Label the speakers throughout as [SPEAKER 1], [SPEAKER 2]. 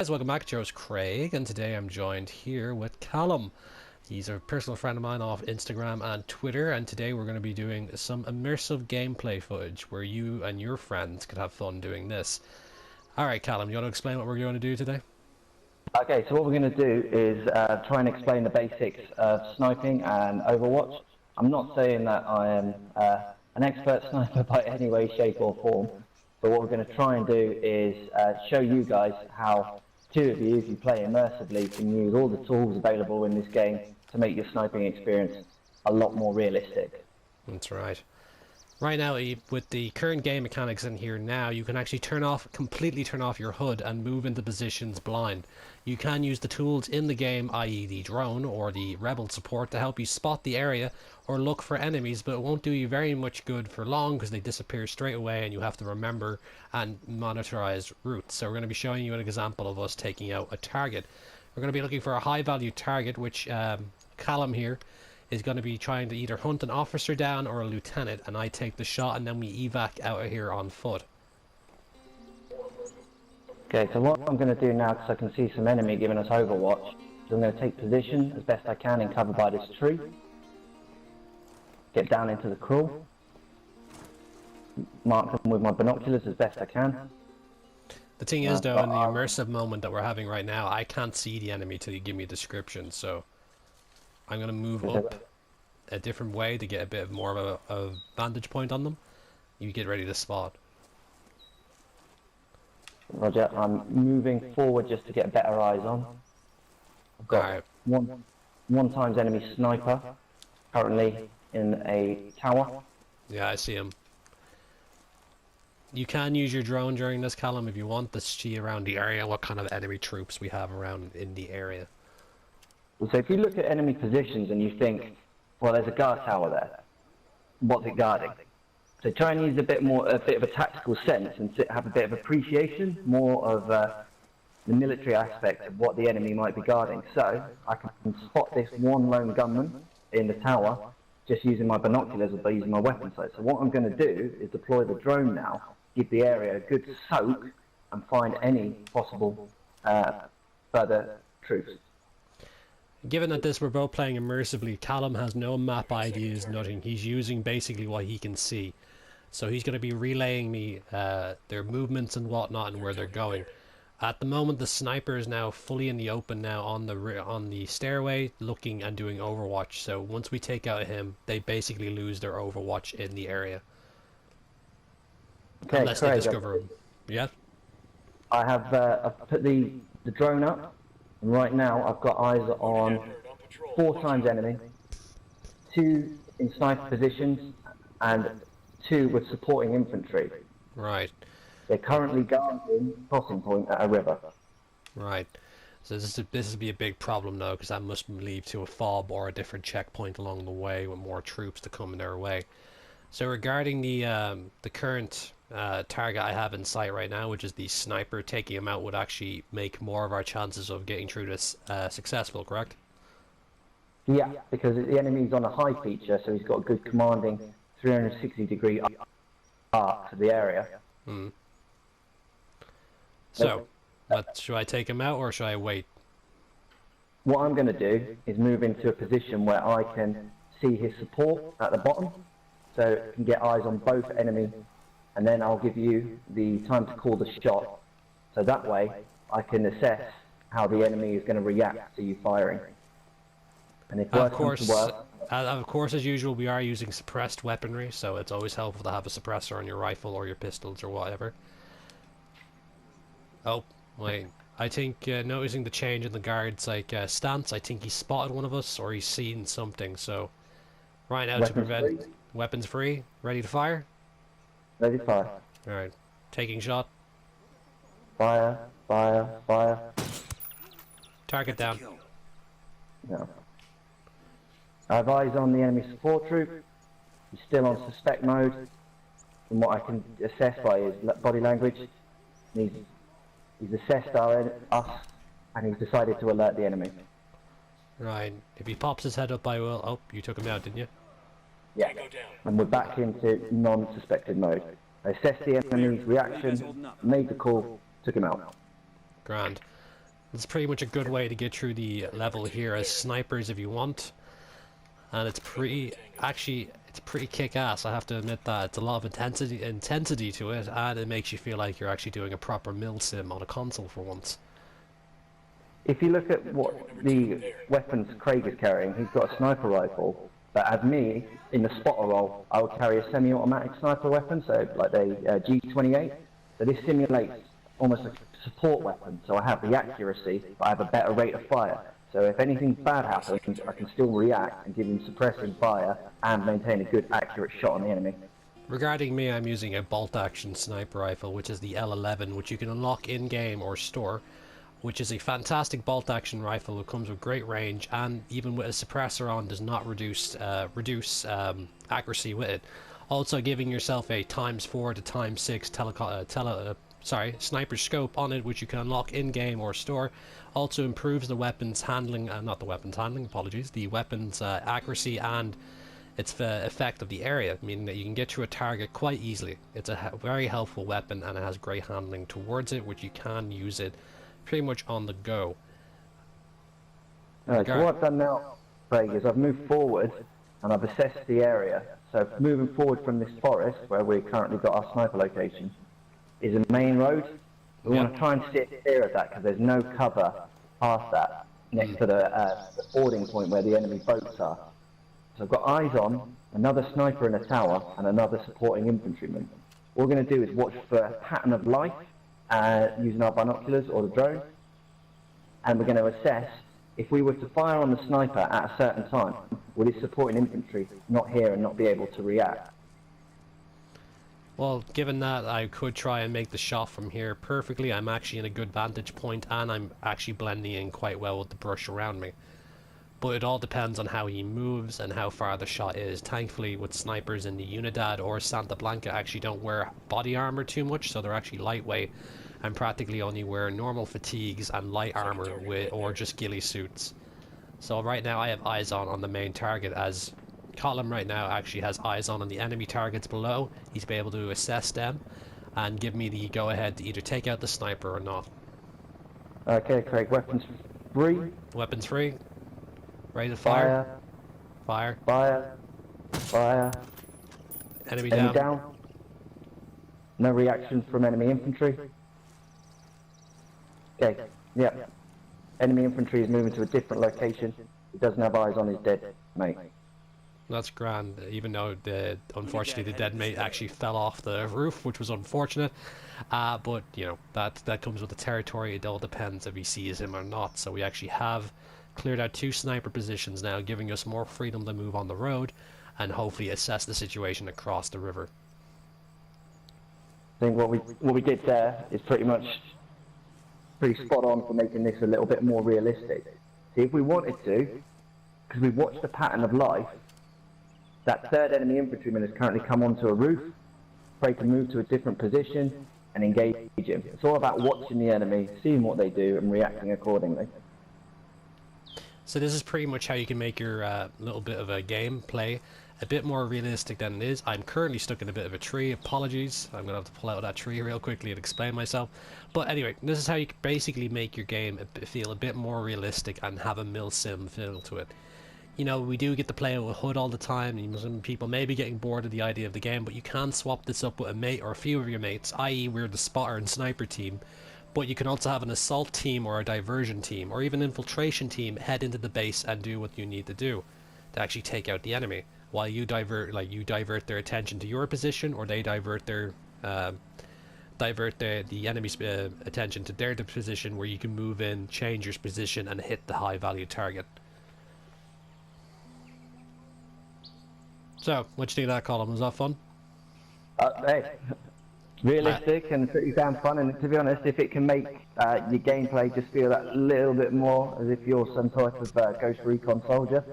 [SPEAKER 1] Guys, welcome back. Joe's Craig, and today I'm joined here with Callum. He's a personal friend of mine off Instagram and Twitter, and today we're going to be doing some immersive gameplay footage where you and your friends could have fun doing this. Alright, Callum, you want to explain what we're going to do today?
[SPEAKER 2] Okay, so what we're going to do is try and explain the basics of sniping and Overwatch. I'm not saying that I am an expert sniper by any way, shape or form, but what we're going to try and do is show you guys how two of you, if you play immersively, can use all the tools available in this game to make your sniping experience a lot more realistic.
[SPEAKER 1] That's right. Right now, with the current game mechanics in here now, you can actually completely turn off your HUD and move into positions blind. You can use the tools in the game, i.e. the drone or the rebel support, to help you spot the area or look for enemies, but it won't do you very much good for long because they disappear straight away and you have to remember and monitorize routes. So we're going to be showing you an example of us taking out a target. We're going to be looking for a high value target, which Callum here is going to be trying to either hunt an officer down or a lieutenant, and I take the shot and then we evac out of here on foot.
[SPEAKER 2] Okay, so what I'm going to do now, because I can see some enemy giving us Overwatch, is I'm going to take position as best I can in cover by this tree, get down into the crawl, mark them with my binoculars as best I can.
[SPEAKER 1] The thing is though, in the immersive moment that we're having right now, I can't see the enemy till you give me a description, so I'm going to move up a different way to get a bit more of a vantage point on them. You get ready to spot.
[SPEAKER 2] Roger, I'm moving forward just to get better eyes on. I've got one times enemy sniper currently in a tower.
[SPEAKER 1] Yeah, I see him. You can use your drone during this, Callum, if you want to see around the area what kind of enemy troops we have around in the area.
[SPEAKER 2] So if you look at enemy positions and you think, well, there's a guard tower there, what's it guarding? So try and use a bit of a tactical sense and have a bit of appreciation, more of the military aspect of what the enemy might be guarding. So I can spot this one lone gunman in the tower just using my binoculars or by using my weapon sight. So what I'm going to do is deploy the drone now, give the area a good soak and find any possible further troops.
[SPEAKER 1] Given that we're both playing immersively, Callum has no map ideas, nothing. He's using basically what he can see. So he's going to be relaying me their movements and whatnot and where they're going. At the moment, the sniper is now fully in the open now on the stairway, looking and doing Overwatch. So once we take out him, they basically lose their Overwatch in the area.
[SPEAKER 2] Okay,
[SPEAKER 1] unless they discover him. Yeah?
[SPEAKER 2] I have I've put the drone up. And right now, I've got eyes on 4 times enemy, 2 in sniper positions, and 2 with supporting infantry.
[SPEAKER 1] Right.
[SPEAKER 2] They're currently guarding crossing point at a river.
[SPEAKER 1] Right. So this will be a big problem now, because that must lead to a fob or a different checkpoint along the way with more troops to come in their way. So regarding the current target I have in sight right now, which is the sniper, taking him out would actually make more of our chances of getting through this successful, correct?
[SPEAKER 2] Yeah, because the enemy's on a high feature, so he's got a good commanding 360-degree arc to the area.
[SPEAKER 1] Hmm. So, should I take him out or should I wait?
[SPEAKER 2] What I'm going to do is move into a position where I can see his support at the bottom, so I can get eyes on both enemy, and then I'll give you the time to call the shot, so that way I can assess how the enemy is going to react to you firing. And if
[SPEAKER 1] of course, as usual, we are using suppressed weaponry, so it's always helpful to have a suppressor on your rifle or your pistols or whatever. Oh, wait. I think noticing the change in the guard's stance, I think he spotted one of us or he's seen something, so right now to prevent weapons free, ready to fire?
[SPEAKER 2] Ready to fire.
[SPEAKER 1] Alright, taking shot.
[SPEAKER 2] Fire, fire, fire.
[SPEAKER 1] Target down.
[SPEAKER 2] No. I have eyes on the enemy support troop. He's still on suspect mode. From what I can assess by his body language, he's assessed us, and he's decided to alert the enemy.
[SPEAKER 1] Right. If he pops his head up, I will. Oh, you took him out, didn't you?
[SPEAKER 2] Yeah. And we're back into non-suspected mode. I assessed the enemy's reaction, made the call, took him out.
[SPEAKER 1] Grand. It's pretty much a good way to get through the level here as snipers if you want. And it's pretty, actually, it's pretty kick-ass, I have to admit that. It's a lot of intensity to it, and it makes you feel like you're actually doing a proper mill sim on a console for once.
[SPEAKER 2] If you look at what the weapons Craig is carrying, he's got a sniper rifle. But as me, in the spotter role, I would carry a semi-automatic sniper weapon, so like a G28. So this simulates almost a support weapon. So I have the accuracy, but I have a better rate of fire. So if anything bad happens, I can still react and give him suppressing fire and maintain a good accurate shot on the enemy.
[SPEAKER 1] Regarding me, I'm using a bolt-action sniper rifle, which is the L11, which you can unlock in-game or store, which is a fantastic bolt-action rifle. It comes with great range, and even with a suppressor on, does not reduce accuracy with it. Also, giving yourself a × 4 to × 6 sniper scope on it, which you can unlock in-game or store. Also improves the weapons handling, not the weapons handling, apologies, the weapons accuracy and its effect of the area, meaning that you can get through a target quite easily. It's a very helpful weapon, and it has great handling towards it, which you can use it pretty much on the go.
[SPEAKER 2] Alright, so what I've done now, Craig, is I've moved forward and I've assessed the area. So moving forward from this forest, where we've currently got our sniper location, is a main road. We want to try and steer clear of that because there's no cover past that, next to the boarding point where the enemy boats are. So I've got eyes on, another sniper in a tower, and another supporting infantryman. What we're going to do is watch for a pattern of light using our binoculars or the drone, and we're going to assess if we were to fire on the sniper at a certain time, will his supporting infantry not hear and not be able to react?
[SPEAKER 1] Well, given that I could try and make the shot from here perfectly, I'm actually in a good vantage point, and I'm actually blending in quite well with the brush around me. But it all depends on how he moves and how far the shot is. Thankfully, with snipers in the Unidad or Santa Blanca actually don't wear body armor too much, so they're actually lightweight and practically only wear normal fatigues and light armor or just ghillie suits. So right now I have eyes on the main target, as Colin right now actually has eyes on the enemy targets below. He's be able to assess them and give me the go-ahead to either take out the sniper or not.
[SPEAKER 2] Okay, Craig, weapons free.
[SPEAKER 1] Weapons free. Ready to fire. Fire.
[SPEAKER 2] Fire. Fire.
[SPEAKER 1] Enemy
[SPEAKER 2] Enemy
[SPEAKER 1] down.
[SPEAKER 2] down. No reaction from enemy infantry. Okay, yep. Enemy infantry is moving to a different location. He doesn't have eyes on his dead mate.
[SPEAKER 1] That's grand, even though unfortunately the dead mate actually fell off the roof, which was unfortunate. But you know, that comes with the territory. It all depends if he sees him or not. So we actually have cleared out 2 sniper positions now, giving us more freedom to move on the road and hopefully assess the situation across the river.
[SPEAKER 2] I think what we did there is pretty spot on for making this a little bit more realistic. See, if we wanted to, because we've watched the pattern of life, that third enemy infantryman has currently come onto a roof, Craig can move to a different position and engage him. It's all about watching the enemy, seeing what they do and reacting accordingly.
[SPEAKER 1] So this is pretty much how you can make your little bit of a gameplay a bit more realistic than it is. I'm currently stuck in a bit of a tree. Apologies. I'm going to have to pull out that tree real quickly and explain myself. But anyway, this is how you can basically make your game feel a bit more realistic and have a mil sim feel to it. You know, we do get to play with HUD all the time, and some people may be getting bored of the idea of the game, but you can swap this up with a mate or a few of your mates, i.e. we're the spotter and sniper team. But you can also have an assault team or a diversion team or even infiltration team head into the base and do what you need to do to actually take out the enemy, while you divert their attention to your position, or they divert the enemy's attention to their position, where you can move in, change your position and hit the high value target. So, what do you think of that, Colin? Was that fun?
[SPEAKER 2] Hey, realistic and pretty damn fun, and to be honest, if it can make your gameplay just feel that little bit more as if you're some type of Ghost Recon soldier,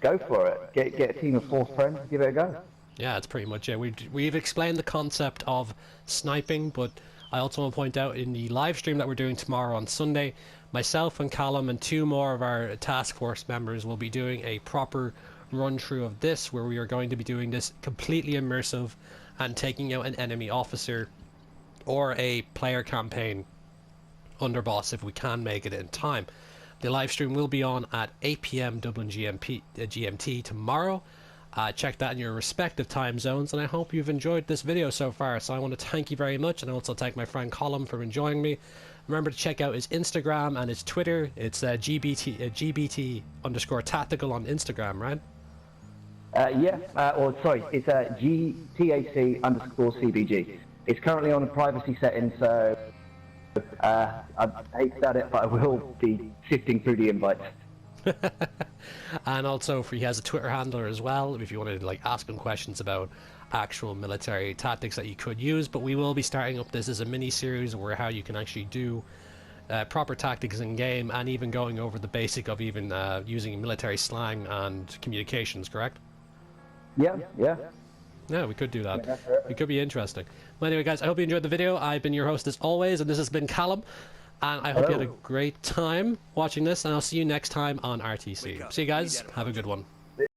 [SPEAKER 2] go for it. Get a team of 4 friends, give it a go.
[SPEAKER 1] Yeah, that's pretty much it. We've explained the concept of sniping, but I also want to point out in the live stream that we're doing tomorrow on Sunday, myself and Callum and 2 more of our task force members will be doing a proper run through of this, where we are going to be doing this completely immersive and taking out an enemy officer or a player campaign underboss if we can make it in time. The live stream will be on at 8 p.m. Dublin GMT tomorrow. Check that in your respective time zones, and I hope you've enjoyed this video so far. So I want to thank you very much, and I also thank my friend Colin for enjoying me. Remember to check out his Instagram and his Twitter. It's GBT_tactical on Instagram, right?
[SPEAKER 2] It's GTAC_CBG. It's currently on a privacy setting, so I hate to add it, but I will be sifting through the invites.
[SPEAKER 1] And also, he has a Twitter handler as well, if you wanted to like ask him questions about actual military tactics that you could use. But we will be starting up this as a mini-series where how you can actually do proper tactics in game, and even going over the basic of even using military slang and communications, correct?
[SPEAKER 2] Yeah.
[SPEAKER 1] Yeah, we could do that. It could be interesting. Well, anyway, guys, I hope you enjoyed the video. I've been your host as always, and this has been Callum. And I hope you had a great time watching this, and I'll see you next time on RTC. See you guys. Have a good one.